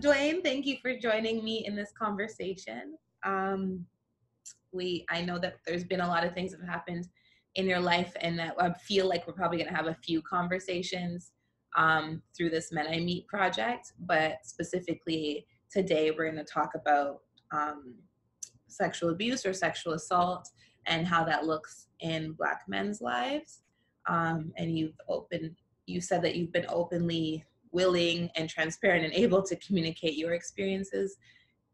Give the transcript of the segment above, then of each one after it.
Dwayne, thank you for joining me in this conversation. I know that there's been a lot of things that have happened in your life, and that I feel like we're probably going to have a few conversations through this Men I Meet project. But specifically today, we're going to talk about sexual abuse or sexual assault and how that looks in Black men's lives. And you said that you've been openly willing and transparent and able to communicate your experiences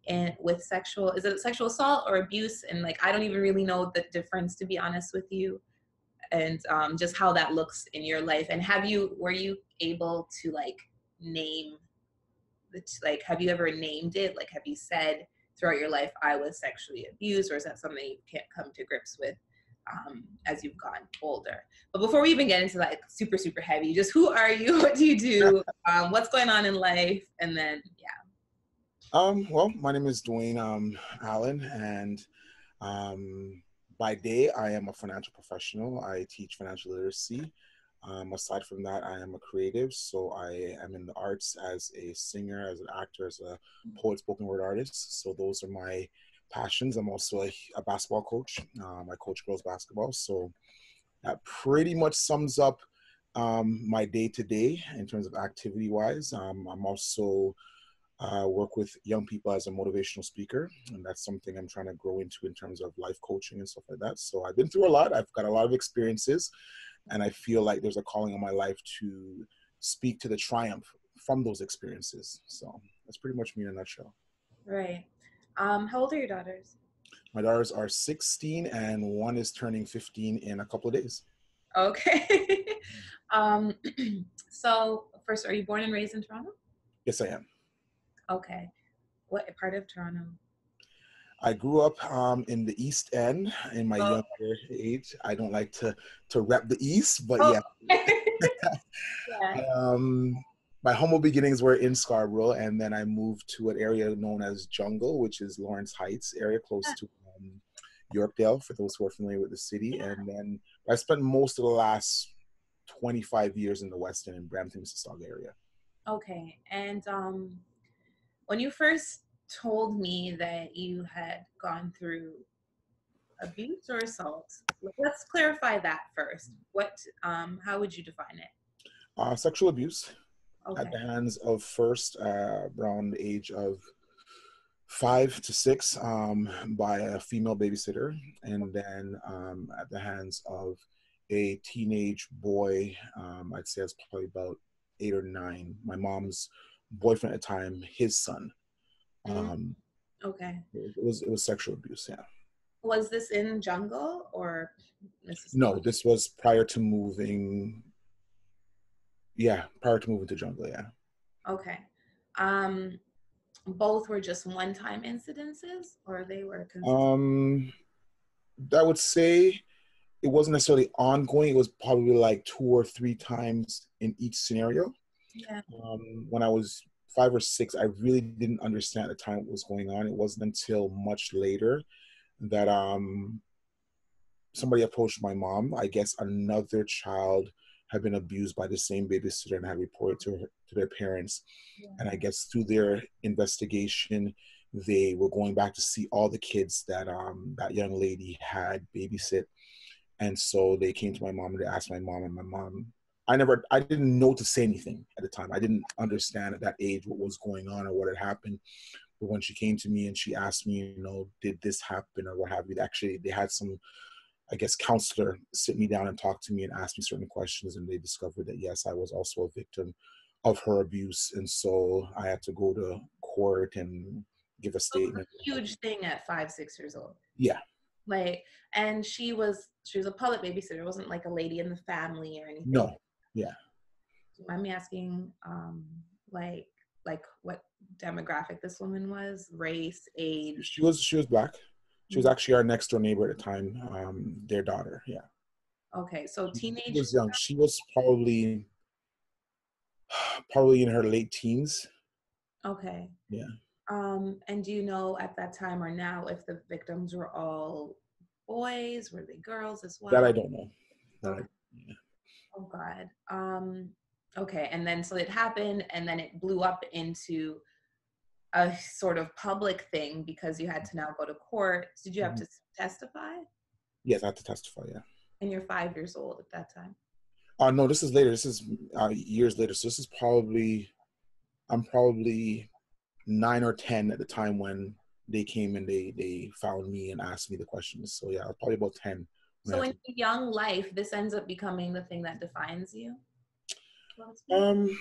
and with is it sexual assault or abuse? And like, I don't even really know the difference, to be honest with you, and just how that looks in your life. And were you able to name have you ever named it? Like, have you said throughout your life, I was sexually abused, or is that something you can't come to grips with as you've gotten older? But before we even get into that super, super heavy, just who are you? What do you do? What's going on in life? And then, yeah. Well, my name is Dwayne Allen, and by day, I am a financial professional. I teach financial literacy. Aside from that, I am a creative, so I am in the arts as a singer, as an actor, as a poet, spoken word artist. So those are my passions. I'm also a basketball coach. I coach girls basketball, so that pretty much sums up my day-to-day in terms of activity-wise. I'm also work with young people as a motivational speaker, and that's something I'm trying to grow into in terms of life coaching and stuff like that. So I've been through a lot. I've got a lot of experiences, and I feel like there's a calling on my life to speak to the triumph from those experiences. So that's pretty much me in a nutshell. Right. How old are your daughters? My daughters are 16 and one is turning 15 in a couple of days. Okay. So first, are you born and raised in Toronto? Yes, I am. Okay. What part of Toronto? I grew up in the East End in my younger age. I don't like to rep the East, but yeah. Yeah. My humble beginnings were in Scarborough, and then I moved to an area known as Jungle, which is Lawrence Heights area, close to Yorkdale, for those who are familiar with the city. Yeah. And then I spent most of the last 25 years in the West End in Brampton, Mississauga area. Okay. And when you first told me that you had gone through abuse or assault, let's clarify that first. How would you define it? Sexual abuse. Okay. At the hands of first around the age of 5 to 6 by a female babysitter, and then at the hands of a teenage boy. I'd say I was probably about 8 or 9. My mom's boyfriend at the time, his son. Okay. It was sexual abuse. Yeah. Was this in Jungle or Mississauga? No, this was prior to moving. Yeah, prior to moving to Jungle. Yeah. Okay. Both were just one-time incidences, or they were consistent? I would say it wasn't necessarily ongoing. It was probably like 2 or 3 times in each scenario. Yeah. When I was 5 or 6, I really didn't understand at the time what was going on. It wasn't until much later that somebody approached my mom. I guess another child had been abused by the same babysitter and had reported to their parents. Yeah. And I guess through their investigation, they were going back to see all the kids that that young lady had babysit. And so they came to my mom and they asked my mom, and my mom, I didn't know to say anything at the time. I didn't understand at that age what was going on or what had happened. But when she came to me and she asked me, did this happen or what have you, actually they had some, I guess, counselor sit me down and talk to me and ask me certain questions, and they discovered that yes, I was also a victim of her abuse. And so I had to go to court and give a statement. It was a huge thing at 5, 6 years old. Yeah. And she was a public babysitter. It wasn't like a lady in the family or anything. No. Yeah. Do you mind me asking, like what demographic this woman was, race, age? She was Black. She was actually our next door neighbor at the time, their daughter. Yeah. Okay, so teenage. She was young. She was probably in her late teens. Okay. Yeah. And do you know at that time or now if the victims were all boys? Were they girls as well? That I don't know. Okay. Yeah. Oh God. Okay, and then so it happened, and then it blew up into a sort of public thing because you had to now go to court. Did you have Mhm. to testify? Yes, I have to testify. Yeah. And you're 5 years old at that time. No, this is later. This is years later. So this is probably I'm probably 9 or 10 at the time when they came and they found me and asked me the questions. So yeah, I was probably about 10 when I So had in your young life, this ends up becoming the thing that defines you, so to to. speak.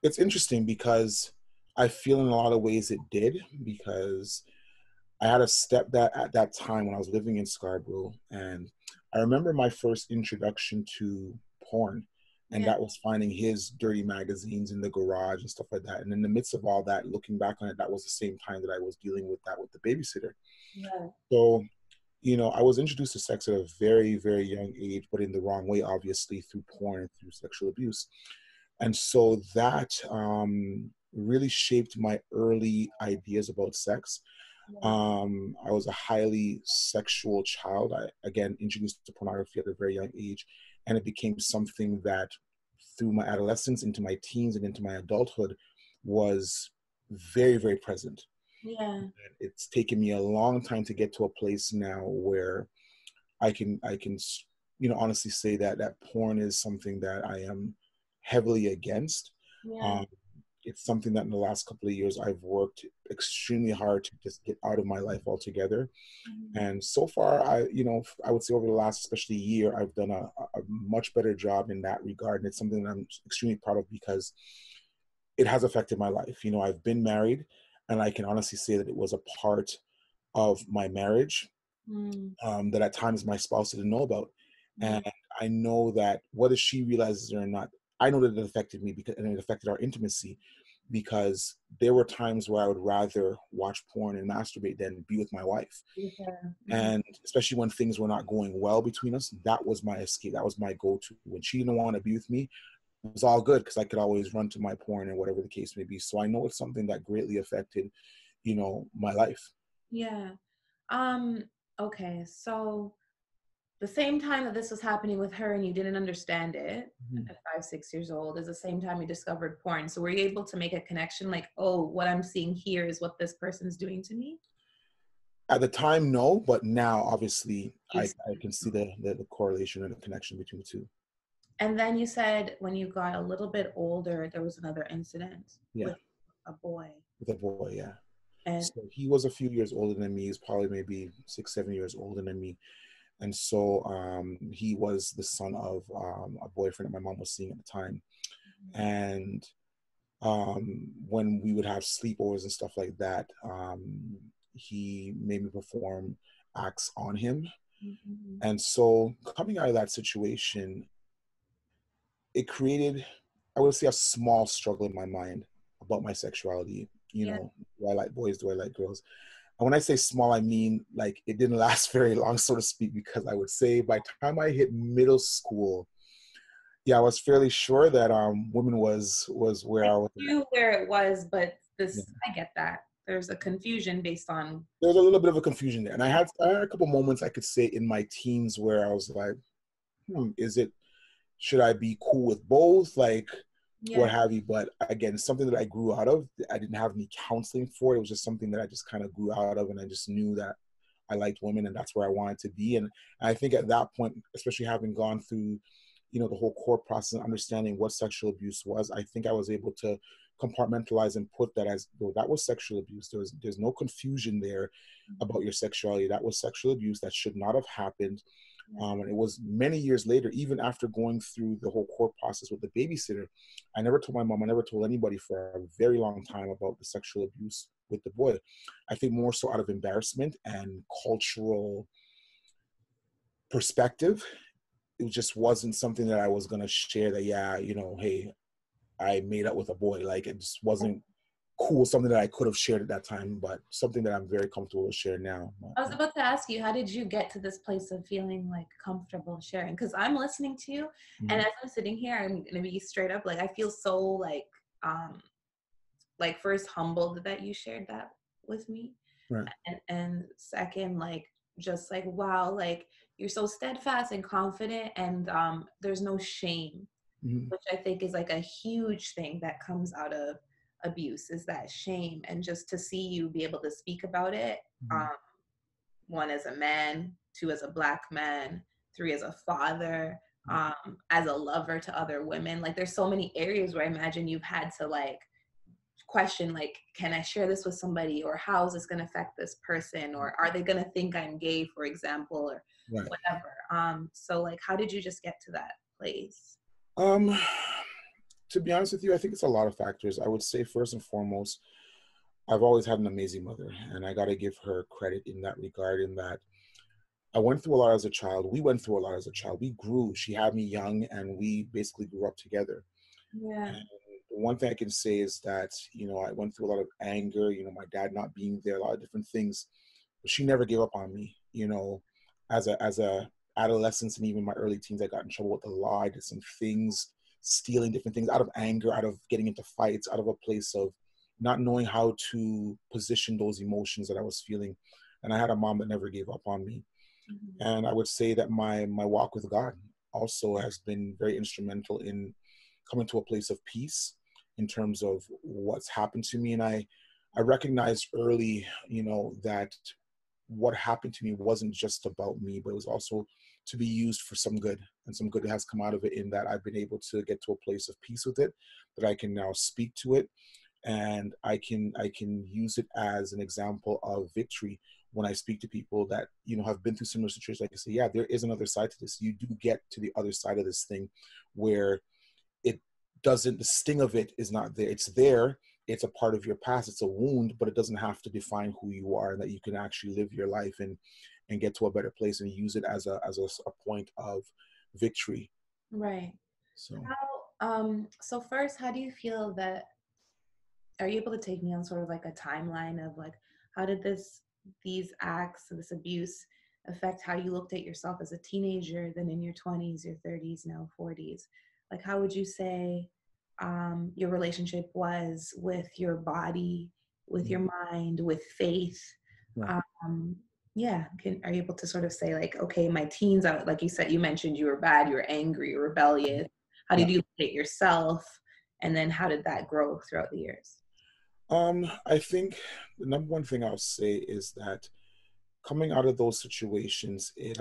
It's interesting because I feel in a lot of ways it did, because I had a stepdad at that time when I was living in Scarborough, and I remember my first introduction to porn, and Yeah. that was finding his dirty magazines in the garage and stuff like that. And in the midst of all that, looking back on it, that was the same time that I was dealing with that with the babysitter. Yeah. So, I was introduced to sex at a very, very young age, but in the wrong way, obviously, through porn and through sexual abuse. And so that really shaped my early ideas about sex. Yeah. I was a highly sexual child. I, again, introduced to pornography at a very young age, and it became something that through my adolescence, into my teens, and into my adulthood was very, very present. Yeah. It's taken me a long time to get to a place now where I can honestly say that porn is something that I am heavily against. Yeah. Um, it's something that in the last couple of years I've worked extremely hard to just get out of my life altogether. Mhm. And so far, I would say over the last, especially year, I've done a much better job in that regard. And it's something that I'm extremely proud of because it has affected my life. I've been married, and I can honestly say that it was a part of my marriage Mm. that at times my spouse didn't know about. And Yeah. I know that whether she realizes it or not, I know that it affected me because, and it affected our intimacy, because there were times where I would rather watch porn and masturbate than be with my wife. Yeah. Mhm. And especially when things were not going well between us, that was my escape. That was my go-to. When she didn't want to be with me, it was all good because I could always run to my porn and whatever the case may be. So I know it's something that greatly affected, my life. Yeah. Um, okay, so the same time that this was happening with her and you didn't understand it Mhm. at 5, 6 years old is the same time you discovered porn. So were you able to make a connection like, oh, what I'm seeing here is what this person's doing to me? At the time, no, but now obviously You I can see the correlation and the connection between the two. And then you said when you got a little bit older, there was another incident Yeah, with a boy. with a boy, yeah. And So he was a few years older than me. He's probably maybe 6, 7 years older than me. And so he was the son of a boyfriend that my mom was seeing at the time. And when we would have sleepovers and stuff like that, he made me perform acts on him. Mhm. And so coming out of that situation, it created, I would say, a small struggle in my mind about my sexuality. Yeah. Do I like boys? Do I like girls? And when I say small, I mean like it didn't last very long, so to speak, because I would say by the time I hit middle school, yeah, I was fairly sure that women was where I I was at. knew where it was, but Yeah. I get that. There's a confusion based on. There was a little bit of a confusion there, and I had a couple moments I could say in my teens where I was like, is it, should I be cool with both? Like, Yeah. what have you. But again, it's something that I grew out of. I didn't have any counseling for it. It was just something that I just kind of grew out of, and I just knew that I liked women and that's where I wanted to be. And I think at that point, especially having gone through, the whole court process and understanding what sexual abuse was, I think I was able to compartmentalize and put that as, though that was sexual abuse. There's no confusion there about your sexuality. That was sexual abuse. That should not have happened. And it was many years later, even after going through the whole court process with the babysitter, I never told my mom, I never told anybody for a very long time about the sexual abuse with the boy. I think more so out of embarrassment and cultural perspective. It just wasn't something that I was going to share that, yeah, hey, I made up with a boy. Like, it just wasn't cool, something that I could have shared at that time, but something that I'm very comfortable to share now. I was about to ask you, how did you get to this place of feeling like comfortable sharing? Because I'm listening to you, and Mhm. as I'm sitting here, I'm gonna be straight up. Like I feel so um, like first humbled that you shared that with me, Right. and second, like just like wow, like you're so steadfast and confident, and there's no shame, Mhm. which I think is like a huge thing that comes out of abuse, is that shame. And just to see you be able to speak about it, Mhm. one as a man, two as a Black man, three as a father, Mhm. as a lover to other women. Like there's so many areas where I imagine you've had to like question, like, can I share this with somebody, or how is this going to affect this person, or are they going to think I'm gay, for example, or Right. whatever. So like, how did you just get to that place? Um, to be honest with you, I think it's a lot of factors. I would say first and foremost, I've always had an amazing mother, and I got to give her credit in that regard. In that, I went through a lot as a child. We went through a lot as a child. We grew. She had me young, and we basically grew up together. Yeah. And the one thing I can say is that, I went through a lot of anger, my dad not being there, a lot of different things. But she never gave up on me. As a adolescence and even my early teens, I got in trouble with the law. I did some things, stealing different things out of anger, out of getting into fights, out of a place of not knowing how to position those emotions that I was feeling. And I had a mom that never gave up on me. Mhm. And I would say that my walk with God also has been very instrumental in coming to a place of peace in terms of what's happened to me. And I recognized early, that what happened to me wasn't just about me, but it was also to be used for some good. And some good has come out of it, in that I've been able to get to a place of peace with it, that I can now speak to it, and I can use it as an example of victory when I speak to people that have been through similar situations. I can say, yeah, there is another side to this. You do get to the other side of this thing, where it doesn't, the sting of it is not there. It's there. It's a part of your past. It's a wound, but it doesn't have to define who you are, and that you can actually live your life and get to a better place and use it as a point of victory. Right. So, So first, how do you feel that, are you able to take me on sort of like a timeline of like, how did these acts, this abuse affect how you looked at yourself as a teenager, then in your 20s, your 30s, now 40s? Like, how would you say your relationship was with your body, with your mind, with faith? right. Um, yeah, are you able to sort of say like, okay, my teens, like you said, you mentioned you were bad, you were angry, you were rebellious. How Yeah. did you look at yourself? And then how did that grow throughout the years? I think the number one thing I'll say is that coming out of those situations, it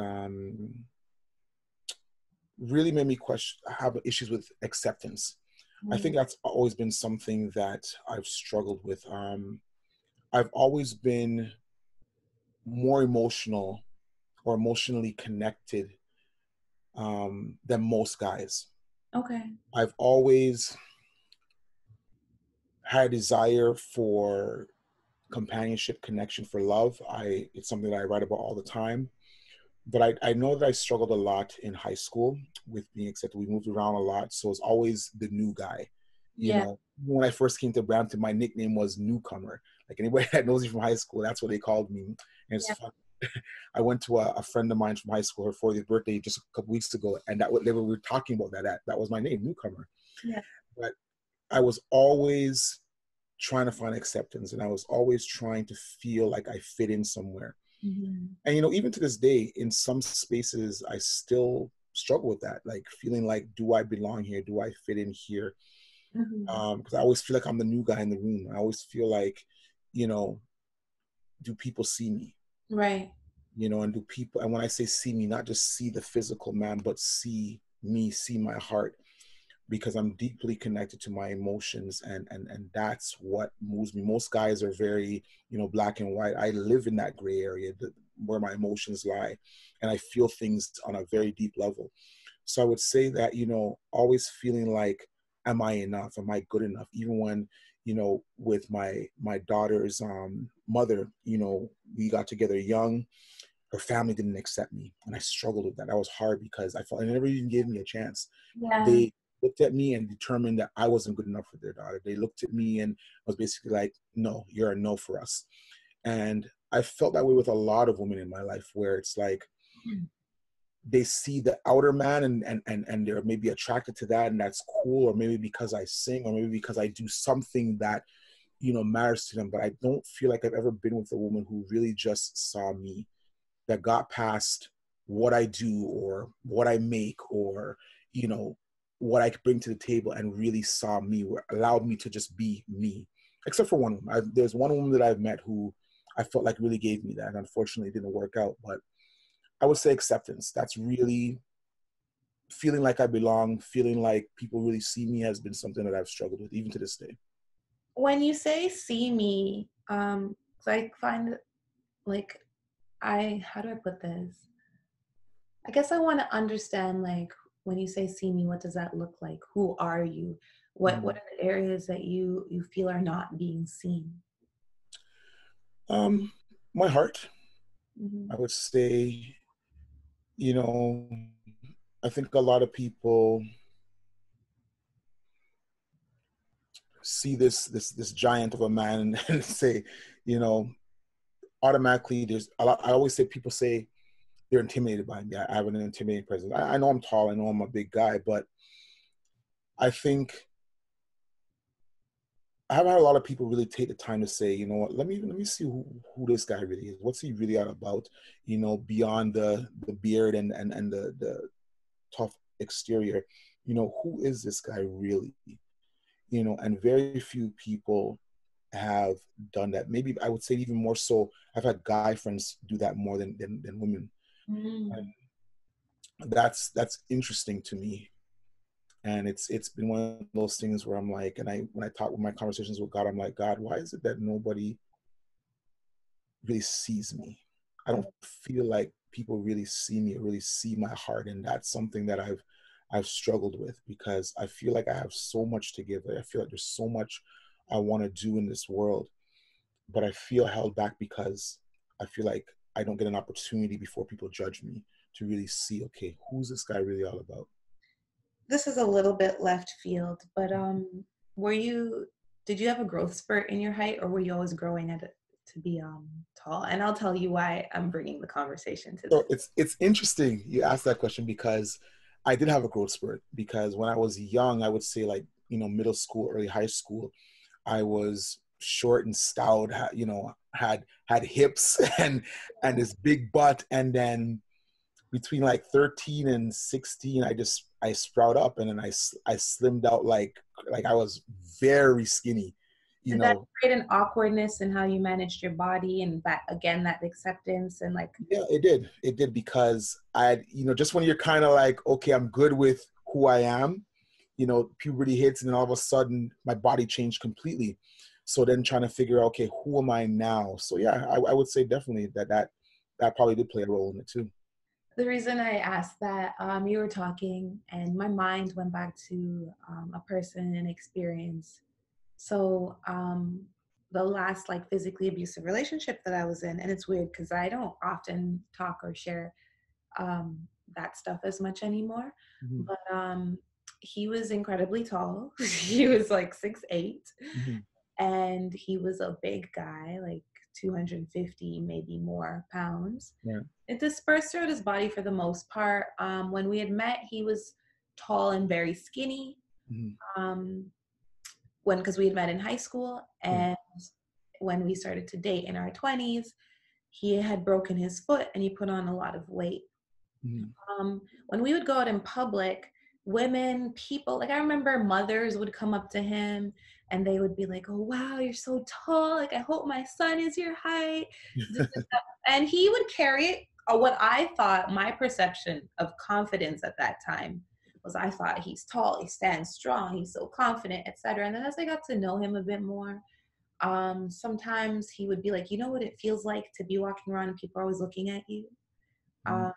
really made me have issues with acceptance. I Mm. think that's always been something that I've struggled with. I've always been more emotional or emotionally connected than most guys. Okay. I've always had a desire for companionship, connection, for love. It's something that I write about all the time. But I know that I struggled a lot in high school with being accepted. We moved around a lot, so it's always the new guy. Yeah. When I first came to Brampton, my nickname was Newcomer. Like anybody that knows me from high school, that's what they called me. And it's Yeah. fun. I went to a friend of mine from high school, her 40th birthday, just a couple weeks ago, and we were talking about that was my name, Newcomer. Yeah. But I was always trying to find acceptance, and I was always trying to feel like I fit in somewhere. Mhm. And even to this day, in some spaces, I still struggle with that, like feeling like, do I belong here? Do I fit in here? Mhm. Because I always feel like I'm the new guy in the room. I always feel like, you know, do people see me? Right. And do people, and when I say see me, not just see the physical man, but see me, see my heart, because I'm deeply connected to my emotions, and that's what moves me. Most guys are very, black and white. I live in that gray area where my emotions lie, and I feel things on a very deep level. So I would say that, always feeling like, am I enough? Am I good enough? Even when, with my daughter's mother, we got together young. Her family didn't accept me, and I struggled with that. That was hard because I felt, and they never even gave me a chance. Yeah. They looked at me and determined that I wasn't good enough for their daughter. They looked at me and was basically like, no, you're a no for us. And I felt that way with a lot of women in my life, where it's like they see the outer man, and they're maybe attracted to that, and that's cool, or maybe because I sing, or maybe because I do something that matters to them. But I don't feel like I've ever been with a woman who really just saw me, that got past what I do or what I make, or, you know, what I could bring to the table and really saw me, or allowed me to just be me. Except for one woman. There's one woman that I've met who I felt like really gave me that. Unfortunately, it didn't work out. But I would say acceptance. That's really feeling like I belong, feeling like people really see me has been something that I've struggled with, even to this day. When you say see me, 'cause I find like how do I put this? I guess I want to understand, like, when you say see me, what does that look like? Who are you? What Mhm. are the areas that you feel are not being seen? Um, my heart, Hmm. I would say, you know, I think a lot of people see this giant of a man and say, you know, automatically there's a lot. I always say people say they're intimidated by me. I have an intimidating presence. I know I'm tall. I know I'm a big guy, but I think I haven't had a lot of people really take the time to say, you know what, let me see who this guy really is. What's he really all about? You know, beyond the beard and the tough exterior. You know, who is this guy really? You know, and very few people have done that. Maybe I would say even more so. I've had guy friends do that more than women. Mm. And that's interesting to me. And it's been one of those things where I'm like, and I when I talk with my conversations with God, I'm like, God, why is it that nobody really sees me? I don't feel like people really see me or really see my heart. And that's something that I've struggled with, because I feel like I have so much to give. I feel like there's so much I want to do in this world, but I feel held back because I feel like I don't get an opportunity before people judge me to really see, okay, who's this guy really all about? This is a little bit left field, but were you did you have a growth spurt in your height, or were you always growing to be tall? And I'll tell you why I'm bringing the conversation to So this. it's interesting you asked that question, because I did have a growth spurt. Because when I was young, I would say, like, you know, middle school, early high school, I was short and stout, you know, had hips and this big butt. And then between like 13 and 16, I sprout up, and then I slimmed out, like I was very skinny, you Did that know. create an awkwardness in how you managed your body, and that again, that acceptance and like Yeah, it did, because you know, just when you're kind of like, okay, I'm good with who I am, you know, puberty hits, and then all of a sudden my body changed completely. So then trying to figure out, okay, who am I now? So yeah, I would say definitely that probably did play a role in it too. the reason I asked that, you were talking and my mind went back to a person and experience. So the last like physically abusive relationship that I was in, and it's weird because I don't often talk or share um, that stuff as much anymore. Hmm. But he was incredibly tall. He was like 6'8", Hmm. and he was a big guy, like 250, maybe more pounds. Yeah. It dispersed throughout his body for the most part. When we had met, he was tall and very skinny. Hmm. Um, because we had met in high school, Yeah. and when we started to date in our 20s, he had broken his foot and he put on a lot of weight. Hmm. When we would go out in public, women, people, like I remember mothers would come up to him and they would be like, "Oh wow, you're so tall. Like I hope my son is your height." And he would carry it. What I thought, my perception of confidence at that time was, I thought he's tall, he stands strong, he's so confident, etc. And then as I got to know him a bit more, sometimes he would be like, "You know what it feels like to be walking around and people are always looking at you? Hmm. Um,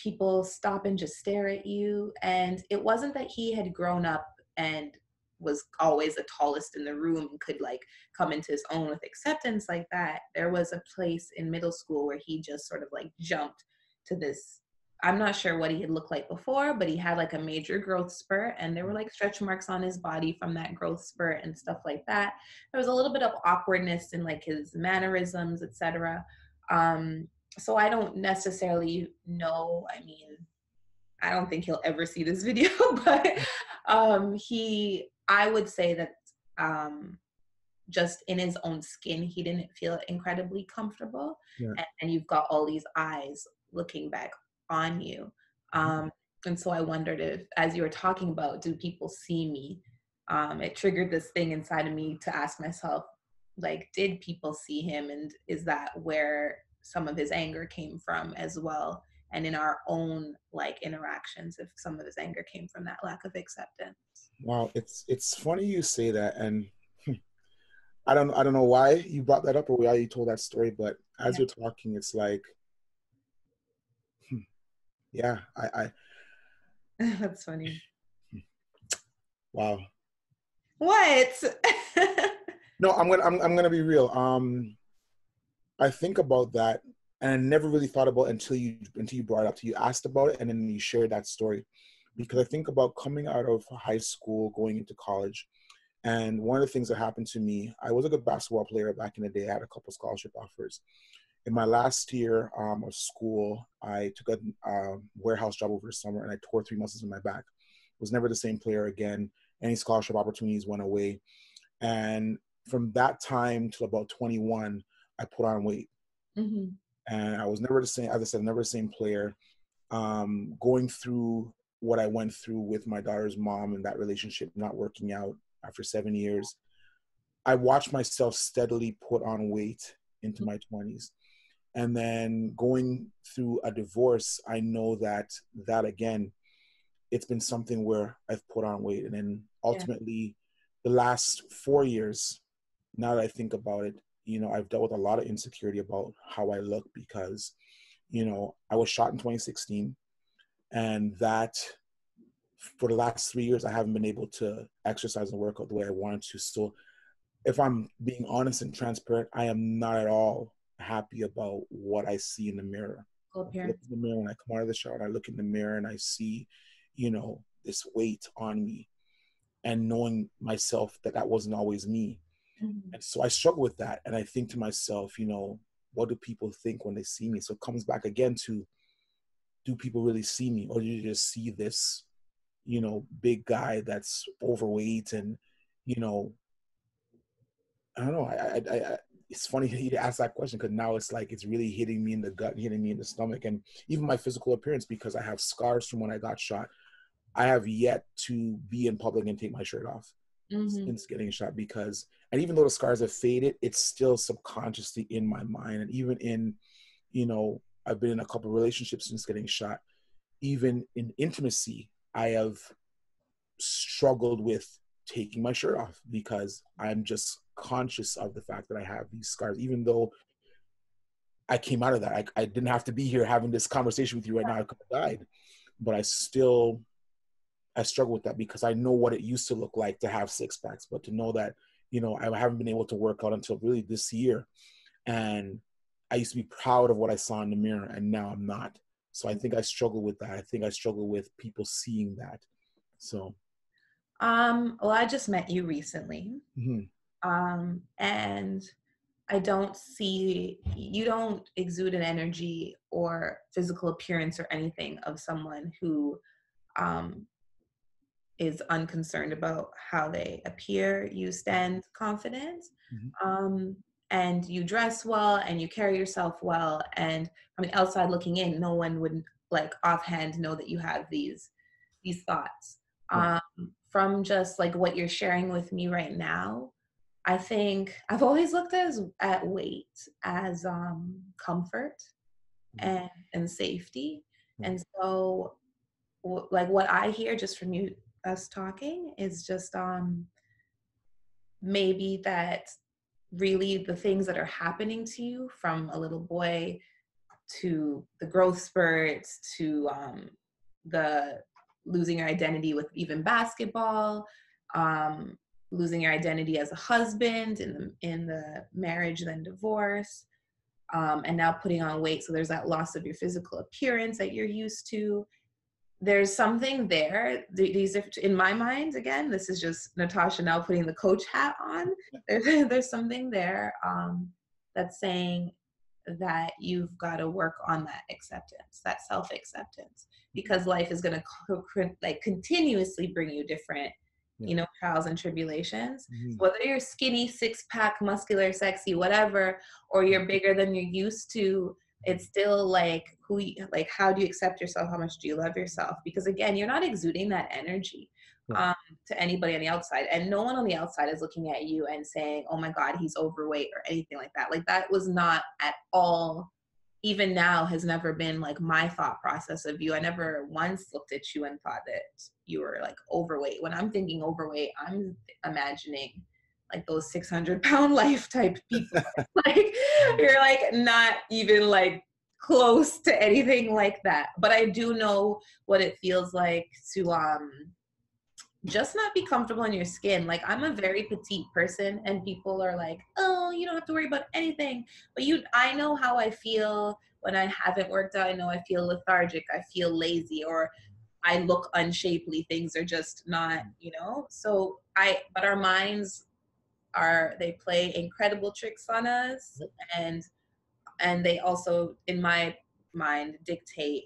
People stop and just stare at you." And it wasn't that he had grown up and was always the tallest in the room and could like come into his own with acceptance like that. There was a place in middle school where he just sort of like jumped to this. I'm not sure what he had looked like before, but he had like a major growth spurt, and there were like stretch marks on his body from that growth spurt and stuff like that. There was a little bit of awkwardness in like his mannerisms, etc. um so I don't necessarily know. I mean, I don't think he'll ever see this video, but I would say that um, just in his own skin, he didn't feel incredibly comfortable. Yeah. And you've got all these eyes looking back on you. Mhm. Um, And so I wondered if, as you were talking about, do people see me? It triggered this thing inside of me to ask myself, like, did people see him? And is that where some of his anger came from as well? And in our own like interactions, if some of his anger came from that lack of acceptance. Wow, it's funny you say that, and I don't know why you brought that up or why you told that story, but as Yeah. you're talking, it's like, yeah, I That's funny. wow. What? No, I'm gonna be real. I think about that, and I never really thought about it until you brought it up, till you asked about it, and then you shared that story, because I think about coming out of high school, going into college, and one of the things that happened to me, I was a good basketball player back in the day. I had a couple scholarship offers. In my last year of school, I took a warehouse job over the summer, and I tore 3 muscles in my back. Was never the same player again. Any scholarship opportunities went away, and from that time till about 21, I put on weight, Hmm. and I was never the same. As I said, never the same player. Going through what I went through with my daughter's mom and that relationship not working out after 7 years, I watched myself steadily put on weight into my 20s. And then going through a divorce, I know that again, it's been something where I've put on weight. And then Yeah. ultimately, the last 4 years, now that I think about it, I've dealt with a lot of insecurity about how I look because, I was shot in 2016, and that for the last 3 years, I haven't been able to exercise and work out the way I wanted to. So if I'm being honest and transparent, I am not at all happy about what I see in the mirror. Cool I look appearance. in the mirror when I come out of the shower, and I look in the mirror and I see, this weight on me, and knowing myself that wasn't always me. Mhm. And so I struggle with that. And I think to myself, what do people think when they see me? So it comes back again to, do people really see me, or do you just see this, big guy that's overweight and, you know, I don't know. It's funny you ask that question because now it's like it's really hitting me in the gut, hitting me in the stomach, and even my physical appearance, because I have scars from when I got shot. I have yet to be in public and take my shirt off Mhm. since getting shot and even though the scars have faded, it's still subconsciously in my mind. And even I've been in a couple of relationships since getting shot. Even in intimacy, I have struggled with taking my shirt off because I'm just conscious of the fact that I have these scars, even though I came out of that. I didn't have to be here having this conversation with you right now. I could have died, but I struggle with that because I know what it used to look like to have six packs, but to know that, I haven't been able to work out until really this year. And I used to be proud of what I saw in the mirror, and now I'm not. So I think I struggle with that. I think I struggle with people seeing that. So, Well, I just met you recently. mhm, And I don't see, you don't exude an energy or physical appearance or anything of someone who um, is unconcerned about how they appear. You stand confident, mhm, um, and you dress well and you carry yourself well. And from the outside looking in, no one would like offhand know that you have these thoughts. right, Um, from just like what you're sharing with me right now, I think I've always looked at weight as comfort mhm, and safety. right, And so like what I hear just from you us talking is just maybe that really the things that are happening to you from a little boy to the growth spurts to the losing your identity with even basketball, um, losing your identity as a husband in the marriage then divorce, and now putting on weight. So there's that loss of your physical appearance that you're used to. There's something there. These are, in my mind, again, this is just Natasha now putting the coach hat on. There's something there that's saying that you've got to work on that acceptance, that self-acceptance, because life is going to like continuously bring you different, yeah, trials and tribulations. mhm, So whether you're skinny, six-pack, muscular, sexy, whatever, or you're bigger than you're used to, it's still like like how do you accept yourself? How much do you love yourself? Because again, you're not exuding that energy Yeah. to anybody on the outside, and no one on the outside is looking at you and saying, "Oh my God, he's overweight" or anything like that. Like that was not at all. Even now has never been like my thought process of you. I never once looked at you and thought that you were like overweight. When I'm thinking overweight, I'm imagining like those 600-pound life type people. Like you're like not even like close to anything like that. But I do know what it feels like to just not be comfortable in your skin. Like I'm a very petite person and people are like, oh, you don't have to worry about anything. But I know how I feel when I haven't worked out. I know I feel lethargic. I feel lazy or I look unshapely. Things are just not, so but our minds they play incredible tricks on us. And they also, in my mind, dictate,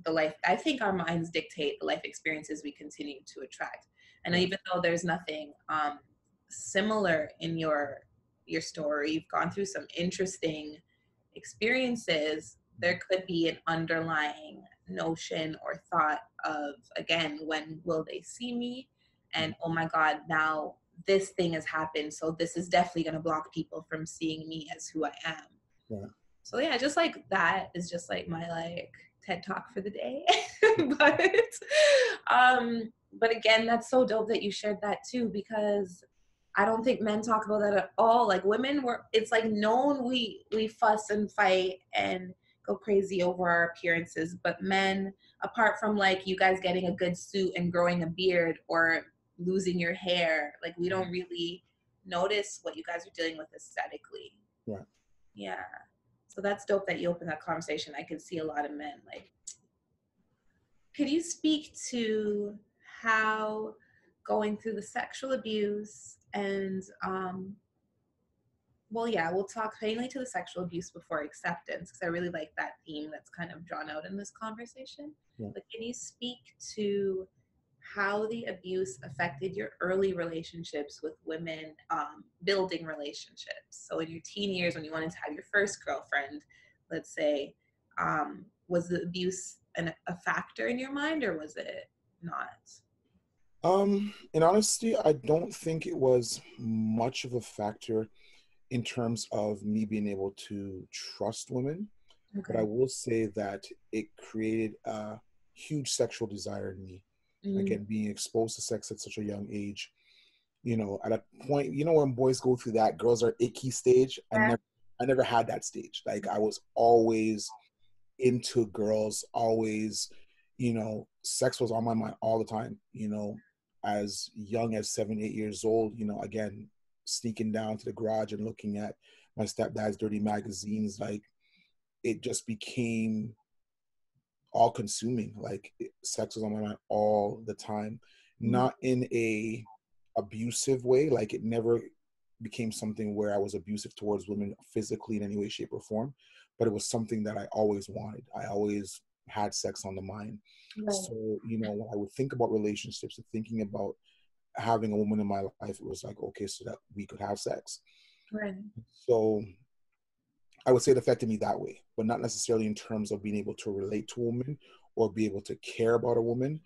the life. I think our minds dictate the life experiences we continue to attract. And even though there's nothing similar in your story, you've gone through some interesting experiences, there could be an underlying notion or thought of, again, when will they see me? And oh my God, now this thing has happened, so this is definitely going to block people from seeing me as who I am. Yeah. So yeah, just like that is just like my like TED talk for the day. but but again, that's so dope that you shared that too, because I don't think men talk about that at all. Like women it's like known we fuss and fight and go crazy over our appearances, but men, apart from like you guys getting a good suit and growing a beard or losing your hair, like we don't really notice what you guys are dealing with aesthetically. Yeah. Yeah. So that's dope that you opened that conversation. I could see a lot of men like, could you speak to how going through the sexual abuse and, well, yeah, we'll talk mainly to the sexual abuse before acceptance, because I really like that theme that's kind of drawn out in this conversation. Yeah. But can you speak to how the abuse affected your early relationships with women, building relationships? So in your teen years, when you wanted to have your first girlfriend, let's say, was the abuse a factor in your mind, or was it not? In honesty, I don't think it was much of a factor in terms of me being able to trust women. But I Okay. will say that it created a huge sexual desire in me. Again, being exposed to sex at such a young age, at a point, when boys go through that girls are icky stage, I never had that stage. Like I was always into girls, always, sex was on my mind all the time, as young as 7, 8 years old, again, sneaking down to the garage and looking at my stepdad's dirty magazines. Like it just became all consuming. Like sex was on my mind all the time, not in a abusive way. Like it never became something where I was abusive towards women physically in any way, shape, or form, but it was something that I always wanted. I always had sex on the mind. Right. So, when I would think about relationships and thinking about having a woman in my life, it was like, okay, so that we could have sex. Right. So I would say it affected me that way, but not necessarily in terms of being able to relate to a woman or be able to care about a woman.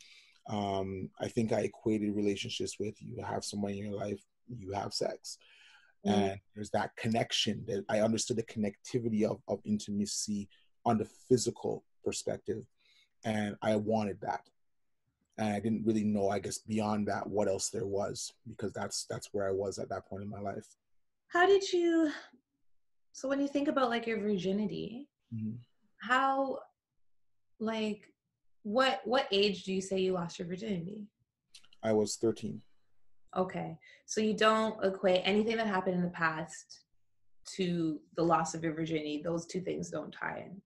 I think I equated relationships with you have someone in your life, you have sex. And there's that connection that I understood, the connectivity of intimacy on the physical perspective. And I wanted that. And I didn't really know, I guess, beyond that, what else there was, because that's where I was at that point in my life. How did you, so when you think about like your virginity, how, like, what age do you say you lost your virginity? I was 13. Okay. So you don't equate anything that happened in the past to the loss of your virginity. Those two things don't tie in.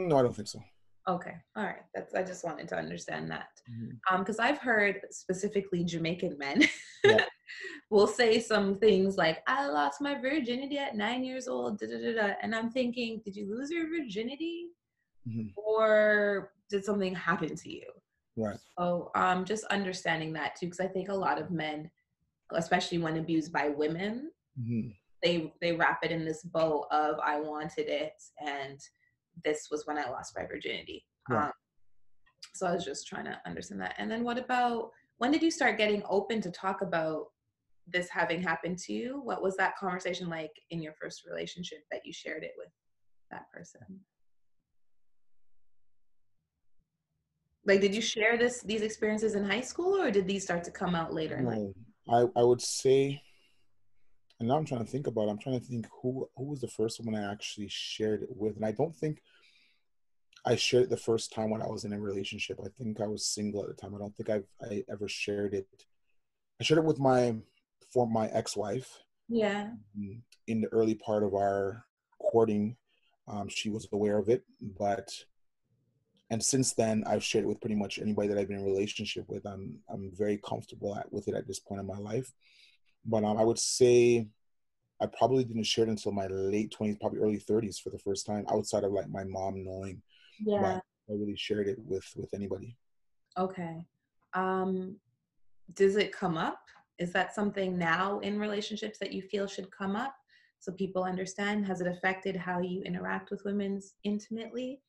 No, I don't think so. Okay. All right. I just wanted to understand that. Because I've heard specifically Jamaican men Yeah. will say some things like, I lost my virginity at 9 years old, da, da, da, da. And I'm thinking, did you lose your virginity? Or did something happen to you? Right. So just understanding that too, because I think a lot of men, especially when abused by women, they wrap it in this bow of I wanted it, and this was when I lost my virginity. Yeah. So I was just trying to understand that. And then what about, when did you start getting open to talk about this having happened to you? What was that conversation like in your first relationship that you shared it with that person? Like, did you share these experiences in high school, or did these start to come out later in life? No, I would say, and now I'm trying to think who was the first one I actually shared it with. And I don't think I shared it the first time when I was in a relationship. I think I was single at the time. I don't think I ever shared it. I shared it with my ex-wife Yeah. in the early part of our courting. She was aware of it, and since then I've shared it with pretty much anybody that I've been in a relationship with. I'm very comfortable with it at this point in my life. But I would say I probably didn't share it until my late 20s, probably early 30s for the first time, outside of like my mom knowing. But Yeah. I really shared it with anybody. Okay. Um, does it come up? Is that something now in relationships that you feel should come up so people understand? Has it affected how you interact with women intimately?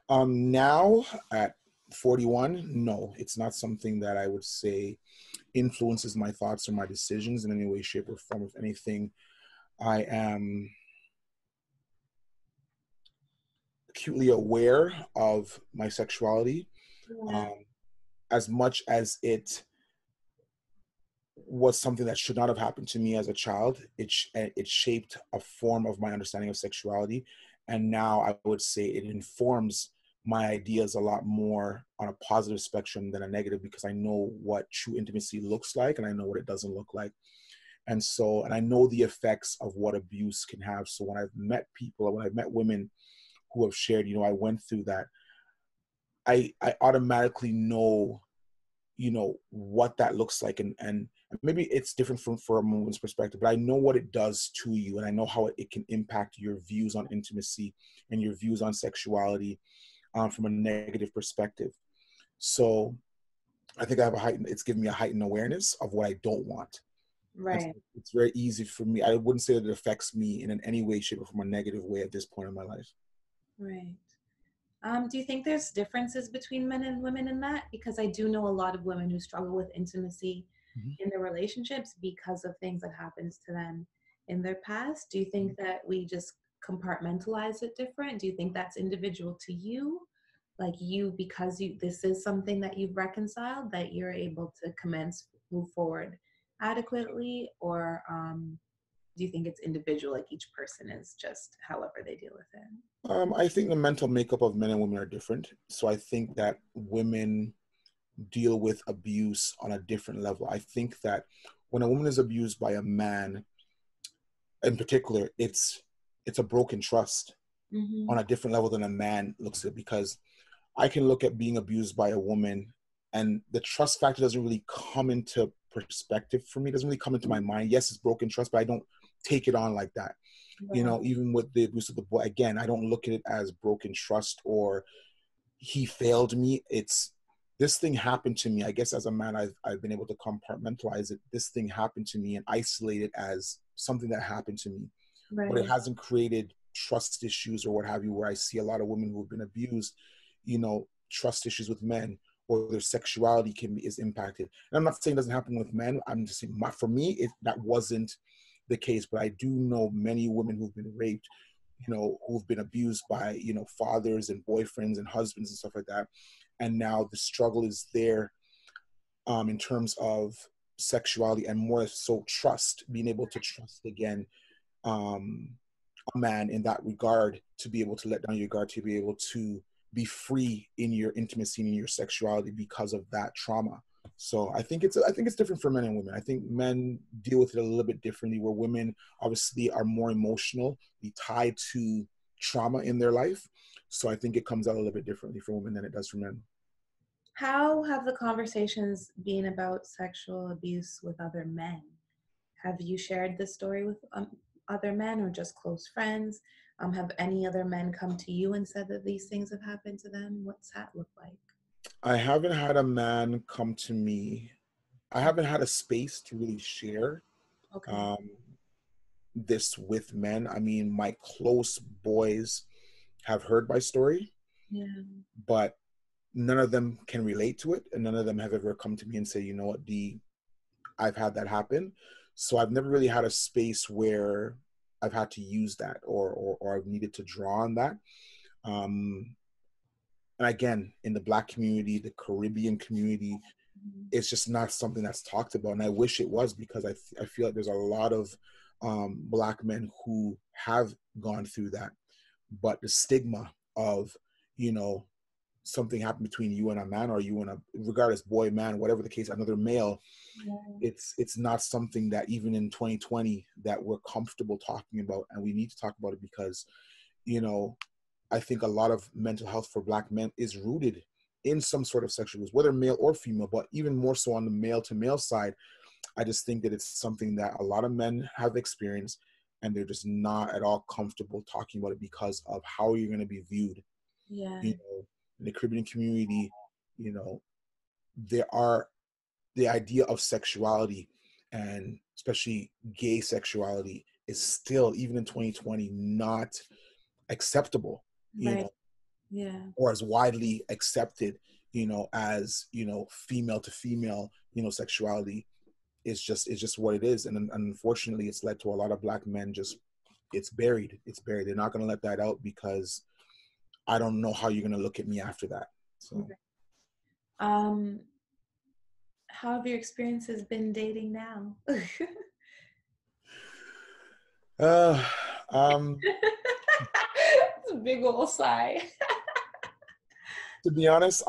Now at 41, no, it's not something that I would say influences my thoughts or my decisions in any way, shape, or form. If anything, I am acutely aware of my sexuality. Yeah. Um, as much as it was something that should not have happened to me as a child, it shaped a form of my understanding of sexuality, and now I would say it informs my ideas a lot more on a positive spectrum than a negative, because I know what true intimacy looks like and I know what it doesn't look like. And I know the effects of what abuse can have. So when I've met people, or when I've met women who have shared, I went through that, I automatically know, what that looks like. And maybe it's different for a woman's perspective, but I know what it does to you, and I know how it can impact your views on intimacy and your views on sexuality, from a negative perspective. So I think it's given me a heightened awareness of what I don't want. And so Right. it's very easy for me. I wouldn't say that it affects me in any way, shape, or form a negative way at this point in my life. Right. Do you think there's differences between men and women in that? Because I do know a lot of women who struggle with intimacy Mhm. in their relationships because of things that happens to them in their past. Do you think that we just compartmentalize it different? Do you think that's individual to you? Like you, because this is something that you've reconciled, that you're able to move forward adequately, or do you think it's individual, like each person is just however they deal with it? I think the mental makeup of men and women are different. So I think that women deal with abuse on a different level. I think that when a woman is abused by a man, in particular, it's a broken trust Mm-hmm. on a different level than a man looks at it, because I can look at being abused by a woman and the trust factor doesn't really come into perspective for me. It doesn't really come into my mind. Yes, it's broken trust, but I don't take it on like that. Yeah. Even with the abuse of the boy, again, I don't look at it as broken trust or he failed me. It's this thing happened to me. I guess as a man, I've been able to compartmentalize it. This thing happened to me and isolate it as something that happened to me, but it Right. hasn't created trust issues or what have you, where I see a lot of women who have been abused, trust issues with men, or their sexuality is impacted. And I'm not saying it doesn't happen with men. I'm just saying for me, that wasn't the case, but I do know many women who've been raped, who've been abused by, fathers and boyfriends and husbands and stuff like that. And now the struggle is there, in terms of sexuality and more so trust, being able to trust again, um, a man in that regard, to be able to let down your guard, to be able to be free in your intimacy and in your sexuality because of that trauma. So I think it's different for men and women. I think men deal with it a little bit differently, where women obviously are more emotional, be tied to trauma in their life. So I think it comes out a little bit differently for women than it does for men. How have the conversations been about sexual abuse with other men? Have you shared this story with other men, or just close friends? Have any other men come to you and said that these things have happened to them? What's that look like? I haven't had a man come to me. I haven't had a space to really share. Okay. Um, this with men. I mean, my close boys have heard my story, Yeah. but none of them can relate to it, and none of them have ever come to me and say, you know what, D, I've had that happen. So I've never really had a space where I've had to use that, or I've needed to draw on that. Um, and again, in the Black community, the Caribbean community, it's just not something that's talked about. And I wish it was, because I feel like there's a lot of Black men who have gone through that. But the stigma of, you know, something happened between you and a man, or you and a, regardless, boy, man, whatever the case, another male, Yeah. it's not something that even in 2020 that we're comfortable talking about. And we need to talk about it because, you know, I think a lot of mental health for Black men is rooted in some sort of sexual abuse, whether male or female, but even more so on the male to male side. I just think that it's something that a lot of men have experienced, and they're just not at all comfortable talking about it because of how you're going to be viewed. Yeah. You know, in the Caribbean community, you know, there are the idea of sexuality, and especially gay sexuality, is still, even in 2020, not acceptable, you Right. know, Yeah. or as widely accepted, you know, as, you know, female to female, you know, sexuality is just what it is. And unfortunately, it's led to a lot of Black men just, it's buried. It's buried. They're not going to let that out because I don't know how you're going to look at me after that. So, Okay. Um, how have your experiences been dating now? uh, um, It's a big old sigh. to be honest,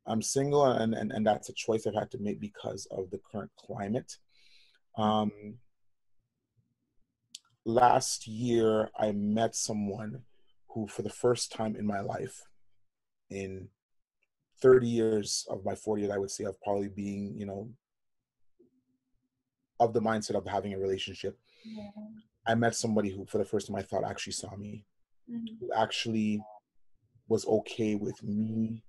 I'm single, and that's a choice I've had to make because of the current climate. Um, Last year, I met someone who, for the first time in my life, in 30 years of my 40 years, I would say, of probably being, you know, of the mindset of having a relationship, Yeah. I met somebody who, for the first time, I thought actually saw me, Mhm. who actually was okay with me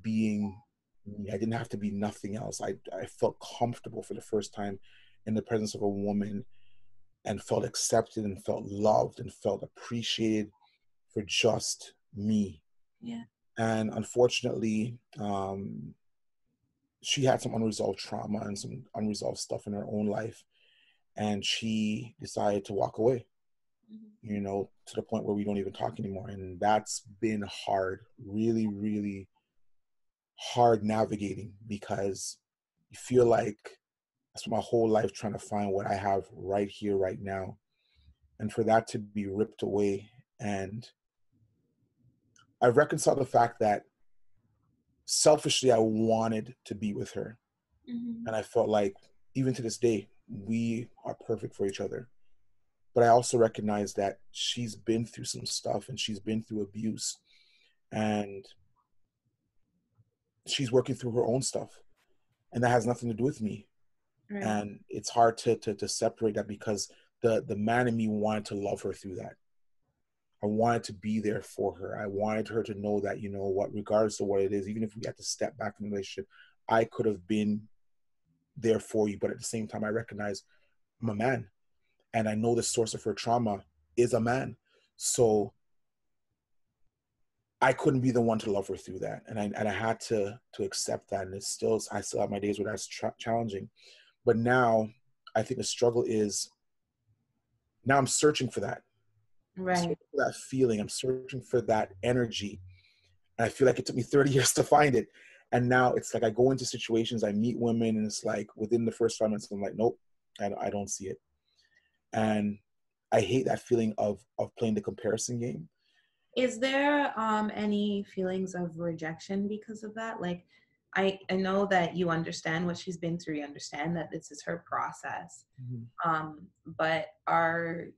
being me. I didn't have to be nothing else. I felt comfortable for the first time in the presence of a woman, and felt accepted and felt loved and felt appreciated for just me. Yeah. And unfortunately, she had some unresolved trauma and some unresolved stuff in her own life. And she decided to walk away, Mhm. you know, to the point where we don't even talk anymore. And that's been hard, really, really hard navigating, because you feel like I spent my whole life trying to find what I have right here, right now. And for that to be ripped away. And I reconcile the fact that selfishly, I wanted to be with her. Mhm. And I felt like, even to this day, we are perfect for each other. But I also recognize that she's been through some stuff, and she's been through abuse, and she's working through her own stuff. And that has nothing to do with me. Right. And it's hard to separate that, because the man in me wanted to love her through that. I wanted to be there for her. I wanted her to know that, you know what, regardless of what it is, even if we had to step back from the relationship, I could have been there for you. But at the same time, I recognize I'm a man, and I know the source of her trauma is a man. So I couldn't be the one to love her through that. And I had to accept that. And I still have my days where that's challenging. But now I think the struggle is, now I'm searching for that. I'm Right. searching for that feeling. I'm searching for that energy. And I feel like it took me 30 years to find it. And now it's like I go into situations, I meet women, and it's like within the first 5 minutes, I'm like, nope, I don't see it. And I hate that feeling of playing the comparison game. Is there any feelings of rejection because of that? Like, I know that you understand what she's been through. You understand that this is her process. Mhm. But are,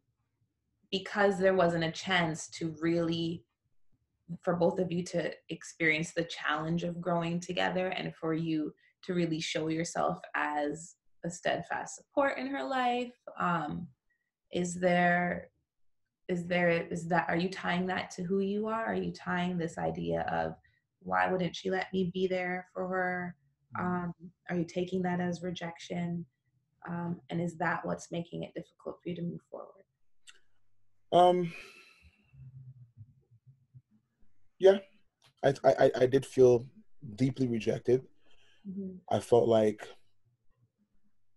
because there wasn't a chance to really, for both of you to experience the challenge of growing together, and for you to really show yourself as a steadfast support in her life, is there is that, are you tying that to who you are you tying this idea of, why wouldn't she let me be there for her? Are you taking that as rejection? And is that what's making it difficult for you to move forward? Um, yeah, I did feel deeply rejected. Hmm. I felt like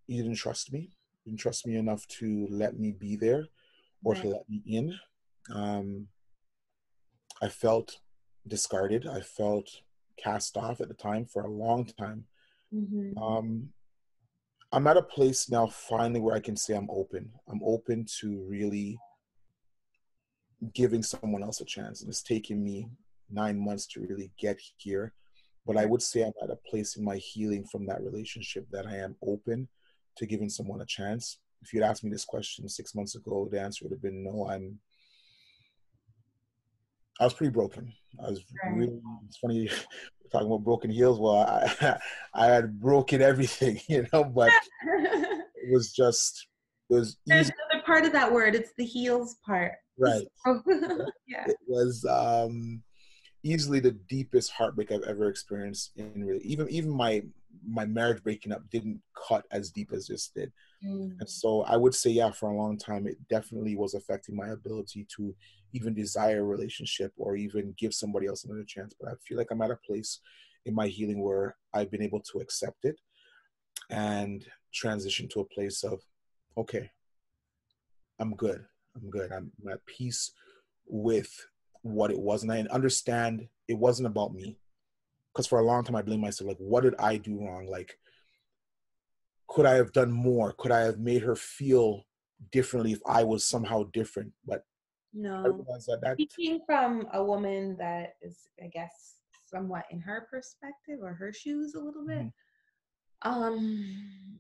you didn't trust me. You didn't trust me enough to let me be there or Right. to let me in. Um, I felt discarded. I felt cast off at the time for a long time. Hmm. Um, I'm at a place now finally where I can say I'm open. I'm open to really giving someone else a chance. And it's taken me 9 months to really get here. But I Right. would say I'm at a place in my healing from that relationship that I am open to giving someone a chance. If you'd asked me this question 6 months ago, the answer would have been no. I was pretty broken. I was Right. really, it's funny we're talking about broken heels. Well, I had broken everything, but it was just, it was There's easy. another part of that word. It's the heels part. Right. So, yeah. It was easily the deepest heartbreak I've ever experienced. In really, even my marriage breaking up didn't cut as deep as this did. Mm. And so I would say, yeah, for a long time, it definitely was affecting my ability to even desire a relationship or even give somebody else another chance. But I feel like I'm at a place in my healing where I've been able to accept it and transition to a place of, okay, I'm good. I'm good. I'm at peace with what it was. And I understand it wasn't about me. Because for a long time, I blamed myself. Like, what did I do wrong? Like, could I have done more? Could I have made her feel differently if I was somehow different? But I No. realized that Speaking from a woman that is, I guess, somewhat in her perspective or her shoes a little bit, Mhm, um,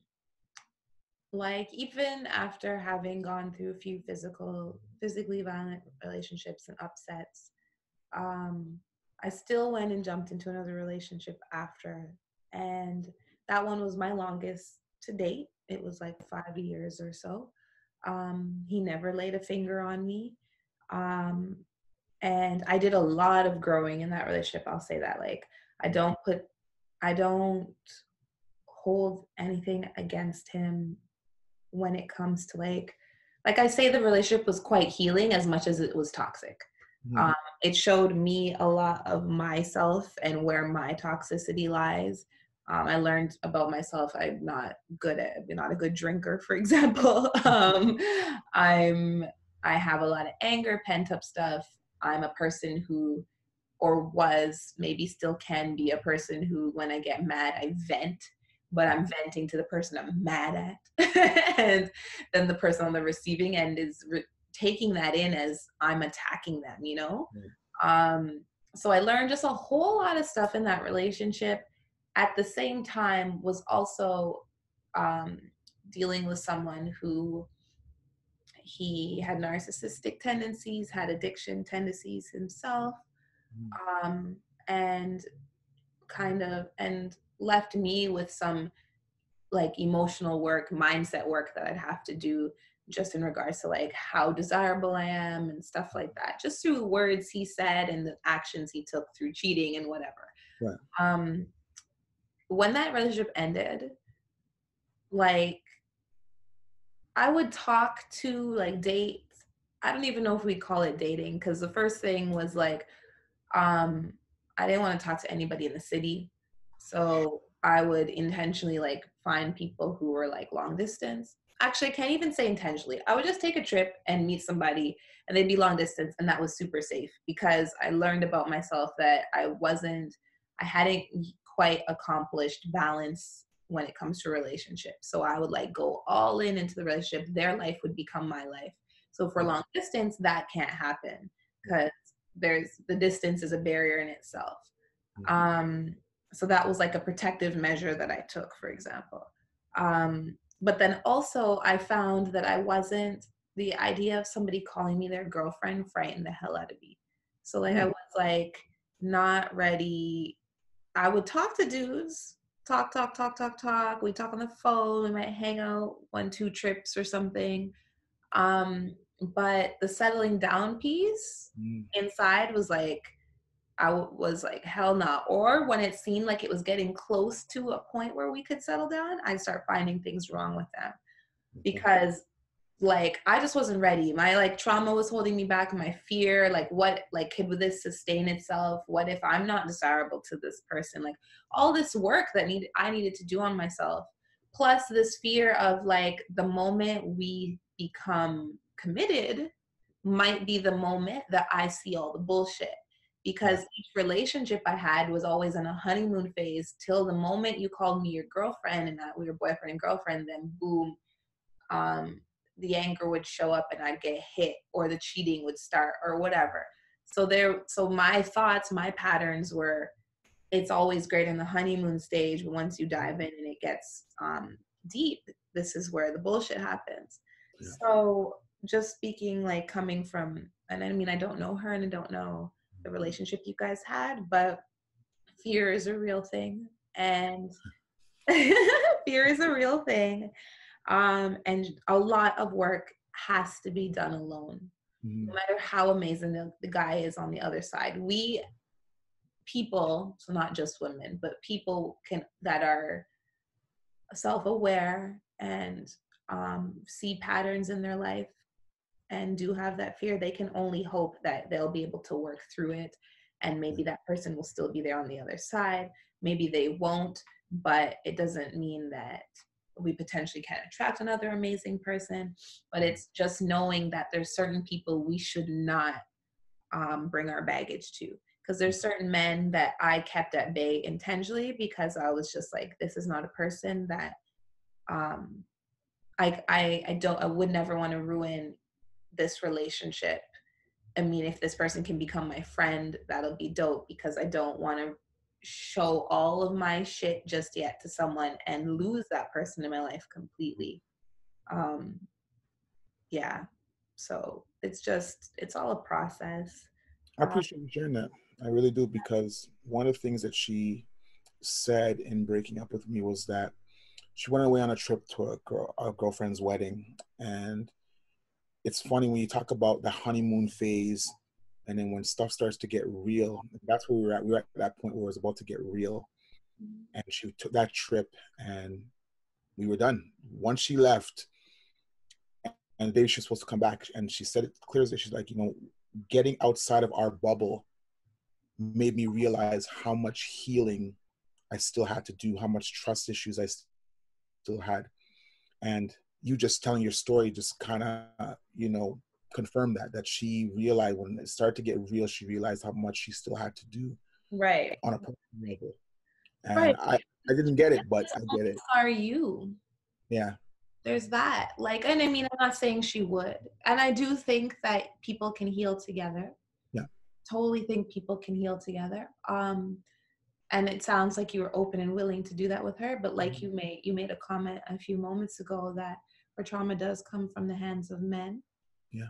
like even after having gone through a few physically violent relationships and upsets, um, I still went and jumped into another relationship after. And that one was my longest to date. It was like 5 years or so. He never laid a finger on me. Um, and I did a lot of growing in that relationship. I'll say that. Like, I don't put, I don't hold anything against him when it comes to like I say, the relationship was quite healing as much as it was toxic. mhm, Um, it showed me a lot of myself and where my toxicity lies. I learned about myself. I'm not a good drinker, for example. I'm, I have a lot of anger, pent up stuff. I'm a person who, or was, maybe still can be a person who, when I get mad, I vent, but I'm venting to the person I'm mad at. And then the person on the receiving end is taking that in as I'm attacking them, you know? mhm, Um, so I learned just a whole lot of stuff in that relationship. At the same time, was also um, dealing with someone who he had narcissistic tendencies, had addiction tendencies himself, mhm, um, and and left me with some like emotional work, mindset work that I'd have to do just in regards to like how desirable I am and stuff like that, just through the words he said and the actions he took through cheating and whatever. right. Um, when that relationship ended, like I would talk to like date. I don't even know if we call it dating because the first thing was like um I didn't want to talk to anybody in the city. So I would intentionally like find people who were like long distance. Actually, I can't even say intentionally. I would just take a trip and meet somebody and they'd be long distance, and that was super safe because I learned about myself that I hadn't quite accomplished balance when it comes to relationships. So I would like go all in into the relationship. Their life would become my life. So for long distance, that can't happen because the distance is a barrier in itself. Mhm, Um, so that was like a protective measure that I took, for example. But then also I found that I wasn't the idea of somebody calling me their girlfriend frightened the hell out of me. So like I mhm, was like not ready. I would talk to dudes, talk. We talk on the phone. We might hang out 1, 2 trips or something. But the settling down piece mhm, inside was like was like, hell no. Or when it seemed like it was getting close to a point where we could settle down, I'd start finding things wrong with them, because like I just wasn't ready. My like trauma was holding me back, my fear, like what, like could this sustain itself? What if I'm not desirable to this person? Like all this work that I needed to do on myself. Plus this fear of like the moment we become committed might be the moment that I see all the bullshit. Because each relationship I had was always in a honeymoon phase till the moment you called me your girlfriend and that we were boyfriend and girlfriend, then boom, the anger would show up and I'd get hit, or the cheating would start, or whatever. So my thoughts, my patterns were, it's always great in the honeymoon stage, but once you dive in and it gets deep, this is where the bullshit happens. Yeah. So just speaking, like coming from, and I mean, I don't know her and I don't know the relationship you guys had, but fear is a real thing. And fear is a real thing. And a lot of work has to be done alone, no matter how amazing the guy is on the other side. We people, so not just women, but people that are self-aware and see patterns in their life and do have that fear, they can only hope that they'll be able to work through it, and maybe that person will still be there on the other side. Maybe they won't, but it doesn't mean that we potentially can attract another amazing person. But it's just knowing that there's certain people we should not bring our baggage to, because there's certain men that I kept at bay intentionally, because I was just like, this is not a person that I would never want to ruin this relationship. I mean, if this person can become my friend, that'll be dope, because I don't want to show all of my shit just yet to someone and lose that person in my life completely. Yeah. So it's all a process. I appreciate you sharing that. I really do, because one of the things that she said in breaking up with me was that she went away on a trip to a girlfriend's wedding. And it's funny when you talk about the honeymoon phase, and then when stuff starts to get real, that's where we were at. We were at that point where it was about to get real. And she took that trip and we were done. Once she left, and the day she was supposed to come back, and she said it clear as day, she's like, getting outside of our bubble made me realize how much healing I still had to do, how much trust issues I still had. And you just telling your story just kind of, confirmed that she realized when it started to get real, she realized how much she still had to do right on a personal level. And I didn't get it, but I get it. Are you? Yeah. There's that. Like, and I mean, I'm not saying she would. And I do think that people can heal together. Yeah. Totally think people can heal together. And it sounds like you were open and willing to do that with her, but like you made a comment a few moments ago that her trauma does come from the hands of men. Yeah.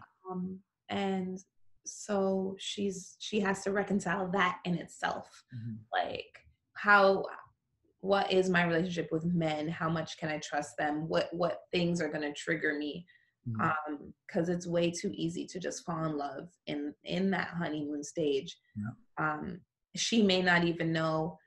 And so she has to reconcile that in itself. Like what is my relationship with men? How much can I trust them? What things are going to trigger me? Because it's way too easy to just fall in love in that honeymoon stage. Yeah. She may not even know,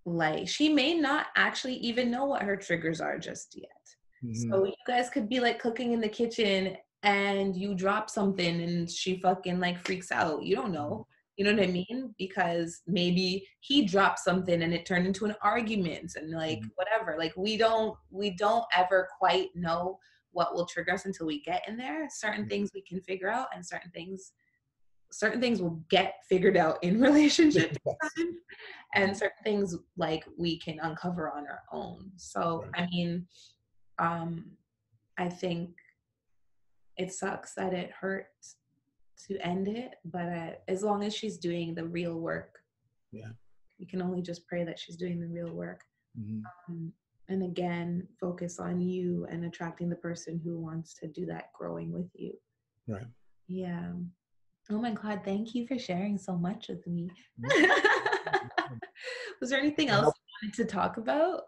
like she may not actually even know what her triggers are just yet. So you guys could be like cooking in the kitchen and you drop something and she fucking like freaks out. You don't know. You know what I mean? Because maybe he dropped something and it turned into an argument and like whatever. Like we don't ever quite know what will trigger us until we get in there. Certain things we can figure out, and certain things will get figured out in relationships. And certain things like we can uncover on our own. So I mean, I think it sucks that it hurts to end it, but as long as she's doing the real work, we can only just pray that she's doing the real work. And again, focus on you and attracting the person who wants to do that growing with you. Right. Yeah. Oh my God, thank you for sharing so much with me. Was there anything else you wanted to talk about?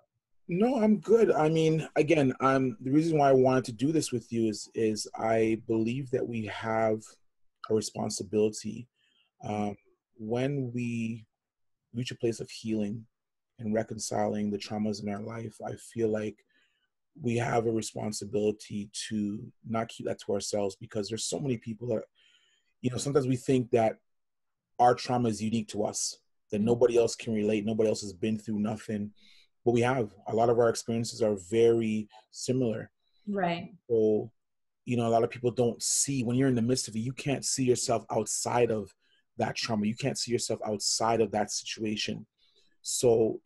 No, I'm good. I mean, again, the reason why I wanted to do this with you is I believe that we have a responsibility when we reach a place of healing and reconciling the traumas in our life, I feel like we have a responsibility to not keep that to ourselves, because there's so many people that, sometimes we think that our trauma is unique to us, that nobody else can relate, nobody else has been through nothing, but we have. A lot of our experiences are very similar. Right. So, a lot of people don't see, when you're in the midst of it, you can't see yourself outside of that trauma. You can't see yourself outside of that situation. So,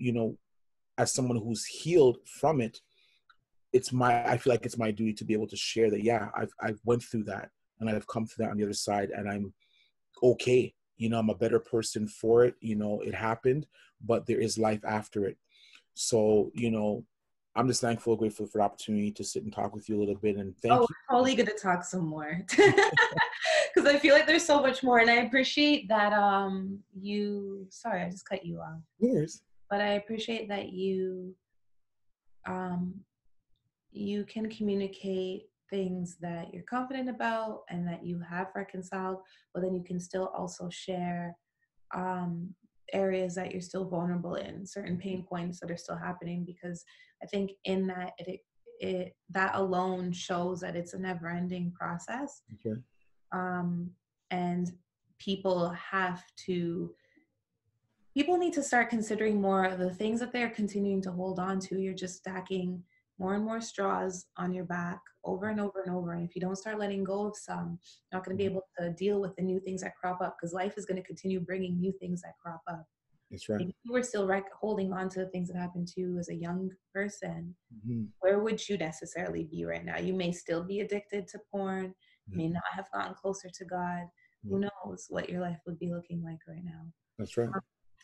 as someone who's healed from it, I feel like it's my duty to be able to share that, yeah, I've went through that and I've come through that on the other side, and I'm okay. I'm a better person for it. It happened, but there is life after it. So, I'm just thankful, grateful for the opportunity to sit and talk with you a little bit, and thank Oh, you. we're totally gonna talk some more. Because I feel like there's so much more, and I appreciate that sorry, I just cut you off. Yes. But I appreciate that um you can communicate things that you're confident about and that you have reconciled, but then you can still also share um, areas that you're still vulnerable in, certain pain points that are still happening, because I think in that it that alone shows that it's a never-ending process. Okay. um, and people have to people need to start considering more of the things that they're continuing to hold on to. You're just stacking more and more straws on your back over and over and over. And if you don't start letting go of some, you're not going to be able to deal with the new things that crop up, because life is going to continue bringing new things that crop up. That's right. If you were still holding on to the things that happened to you as a young person, Mm-hmm. where would you necessarily be right now? You may still be addicted to porn, you may not have gotten closer to God. Who knows what your life would be looking like right now? That's right.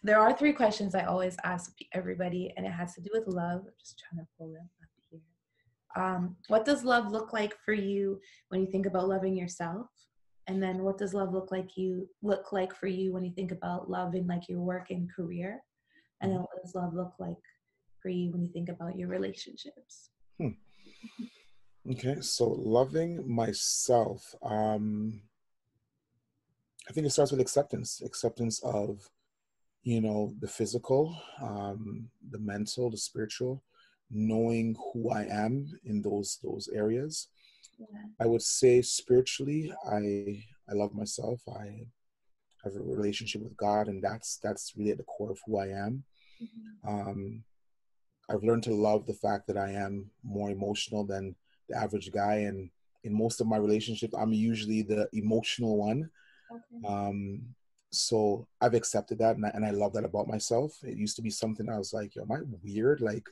There are 3 questions I always ask everybody, and it has to do with love. I'm just trying to pull them up here. What does love look like for you when you think about loving yourself? And then what does love look like for you when you think about love in like your work and career? And then what does love look like for you when you think about your relationships? Okay, so loving myself, I think it starts with acceptance of, the physical, the mental, the spiritual, knowing who I am in those areas. Yeah. I would say spiritually, I love myself. I have a relationship with God, and that's really at the core of who I am. Mm-hmm. I've learned to love the fact that I am more emotional than the average guy, and in most of my relationships, I'm usually the emotional one. Okay. So I've accepted that, and I love that about myself. It used to be something I was like, yo, am I weird? Like,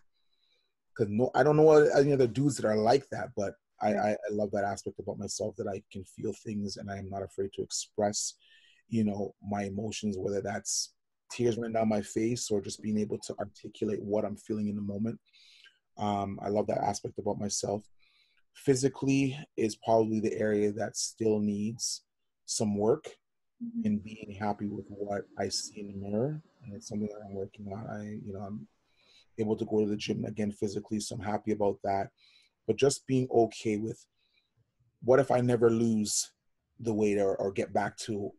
because no, I don't know any other dudes that are like that, but I love that aspect about myself, that I can feel things and I am not afraid to express, my emotions, whether that's tears running down my face or just being able to articulate what I'm feeling in the moment. I love that aspect about myself. Physically is probably the area that still needs some work, in Mm-hmm. being happy with what I see in the mirror. And it's something that I'm working on. I'm able to go to the gym again physically, so I'm happy about that. But just being okay with, what if I never lose the weight, or get back to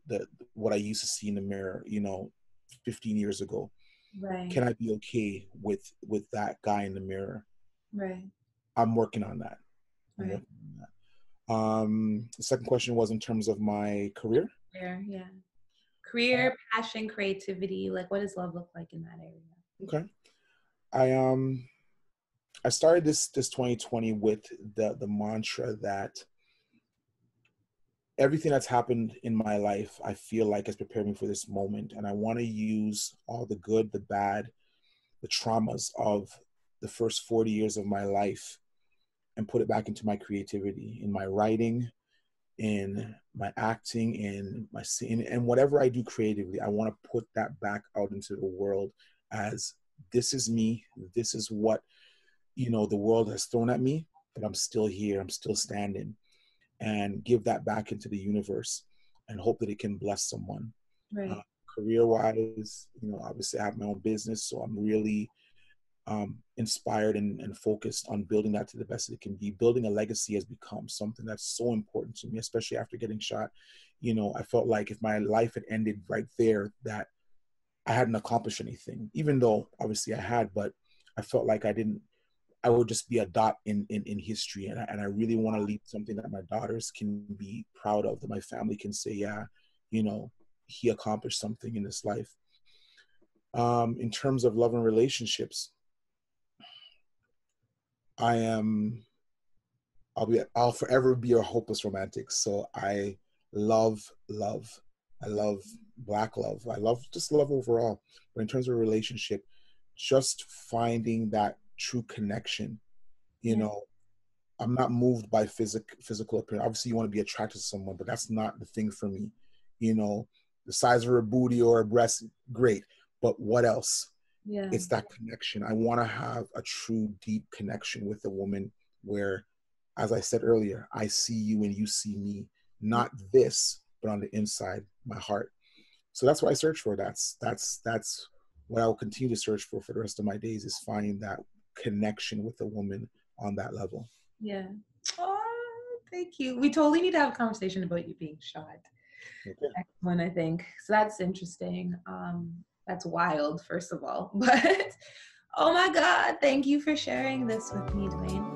what I used to see in the mirror, 15 years ago? Right. Can I be okay with that guy in the mirror? Right. I'm working on that. I'm Right. working on that. The second question was in terms of my career. There. Yeah. Career, passion, creativity. Like, what does love look like in that area? Okay. I started this 2020 with the mantra that everything that's happened in my life, I feel like, has prepared me for this moment, and I want to use all the good, the bad, the traumas of the first 40 years of my life and put it back into my creativity, in my writing, in my acting, in my scene, and whatever I do creatively. I want to put that back out into the world as, this is me, this is what the world has thrown at me, but I'm still here, I'm still standing, and give that back into the universe and hope that it can bless someone. Right. Career wise, obviously I have my own business, so I'm really inspired and focused on building that to the best that it can be. Building a legacy has become something that's so important to me, especially after getting shot you know, I felt like if my life had ended right there, that I hadn't accomplished anything, even though obviously I had, but I felt like I would just be a dot in history. And I really want to leave something that my daughters can be proud of, that my family can say, yeah, you know, he accomplished something in his life. In terms of love and relationships, I'll forever be a hopeless romantic. So I love love. I love Black love. I love just love overall. But in terms of a relationship, just finding that true connection, you Yeah. know, I'm not moved by physical appearance. Obviously, you want to be attracted to someone, but that's not the thing for me. You know, the size of her booty or her breast, great. But what else? Yeah. It's that connection. I want to have a true, deep connection with a woman where, as I said earlier, I see you and you see me. Not this, but on the inside, my heart. So that's what I search for. That's what I will continue to search for the rest of my days, is finding that connection with a woman on that level. Yeah. Oh, thank you. We totally need to have a conversation about you being shot. Okay. Next one, I think. So that's interesting. That's wild, first of all. But oh my God, thank you for sharing this with me, Dwayne.